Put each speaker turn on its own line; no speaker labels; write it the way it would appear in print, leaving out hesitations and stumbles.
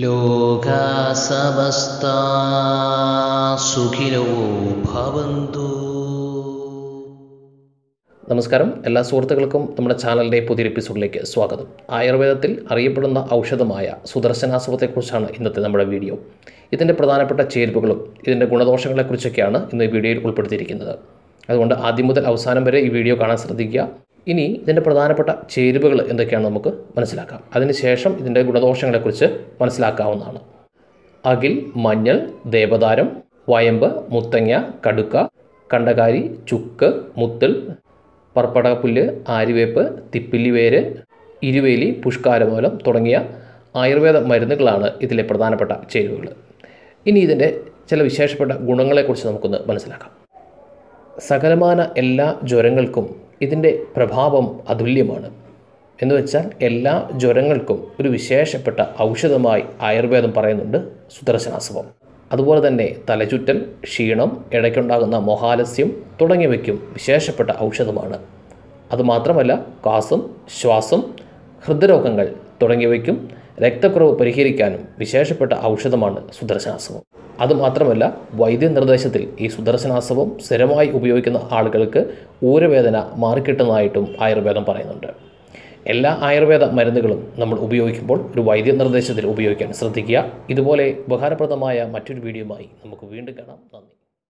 ലോകാ സമസ്താ സുഖിനോ ഭവന്തു. നമസ്കാരം, എല്ലാ സുഹൃത്തുക്കൾക്കും നമ്മുടെ ചാനലിൻ്റെ പുതിയൊരു എപ്പിസോഡിലേക്ക് സ്വാഗതം. ആയുർവേദത്തിൽ അറിയപ്പെടുന്ന ഔഷധമായ സുദർശനാസവത്തെക്കുറിച്ചാണ് ഇന്നത്തെ നമ്മുടെ വീഡിയോ. ഇതിൻ്റെ പ്രധാനപ്പെട്ട ചേരുവകളും ഇതിൻ്റെ ഗുണദോഷങ്ങളെക്കുറിച്ചൊക്കെയാണ് ഇന്ന് ഈ വീഡിയോയിൽ ഉൾപ്പെടുത്തിയിരിക്കുന്നത്. അതുകൊണ്ട് ആദ്യം മുതൽ അവസാനം വരെ ഈ വീഡിയോ കാണാൻ ശ്രദ്ധിക്കുക. ഇനി ഇതിൻ്റെ പ്രധാനപ്പെട്ട ചേരുവകൾ എന്തൊക്കെയാണെന്ന് നമുക്ക് മനസ്സിലാക്കാം. അതിനുശേഷം ഇതിൻ്റെ ഗുണദോഷങ്ങളെക്കുറിച്ച് മനസ്സിലാക്കാവുന്നതാണ്. അകിൽ, മഞ്ഞൾ, ദേവദാരം, വയമ്പ്, മുത്തങ്ങ, കടുക്ക, കണ്ടകാരി, ചുക്ക്, മുത്തൽ, പർപ്പടകപ്പുല്ല്, ആര്യവേപ്പ്, തിപ്പില്ലിവേര്, ഇരുവേലി, പുഷ്കാരമൂലം തുടങ്ങിയ ആയുർവേദ മരുന്നുകളാണ് ഇതിലെ പ്രധാനപ്പെട്ട ചേരുവകൾ. ഇനി ഇതിൻ്റെ ചില വിശേഷപ്പെട്ട ഗുണങ്ങളെക്കുറിച്ച് നമുക്കൊന്ന് മനസ്സിലാക്കാം. സകലമാന എല്ലാ ജ്വരങ്ങൾക്കും ഇതിൻ്റെ പ്രഭാവം അതുല്യമാണ്. എന്നുവെച്ചാൽ എല്ലാ ജ്വരങ്ങൾക്കും ഒരു വിശേഷപ്പെട്ട ഔഷധമായി ആയുർവേദം പറയുന്നുണ്ട് സുദർശനാസവം. അതുപോലെ തന്നെ തലചുറ്റൽ, ക്ഷീണം, ഇടയ്ക്കുണ്ടാകുന്ന മൊഹാലസ്യം തുടങ്ങിയവയ്ക്കും വിശേഷപ്പെട്ട ഔഷധമാണ്. അതുമാത്രമല്ല, കാസം, ശ്വാസം, ഹൃദ്രോഗങ്ങൾ തുടങ്ങിയവയ്ക്കും രക്തക്കുറവ് പരിഹരിക്കാനും വിശേഷപ്പെട്ട ഔഷധമാണ് സുദർശനാസവം. അതുമാത്രമല്ല, വൈദ്യനിർദ്ദേശത്തിൽ ഈ സുദർശനാസവം സ്ഥിരമായി ഉപയോഗിക്കുന്ന ആളുകൾക്ക് ഊരവേദന മാറിക്കിട്ടുന്നതായിട്ടും ആയുർവേദം പറയുന്നുണ്ട്. എല്ലാ ആയുർവേദ മരുന്നുകളും നമ്മൾ ഉപയോഗിക്കുമ്പോൾ ഒരു വൈദ്യനിർദ്ദേശത്തിൽ ഉപയോഗിക്കാൻ ശ്രദ്ധിക്കുക. ഇതുപോലെ ഉപകാരപ്രദമായ മറ്റൊരു വീഡിയോയുമായി നമുക്ക് വീണ്ടും കാണാം. നന്ദി.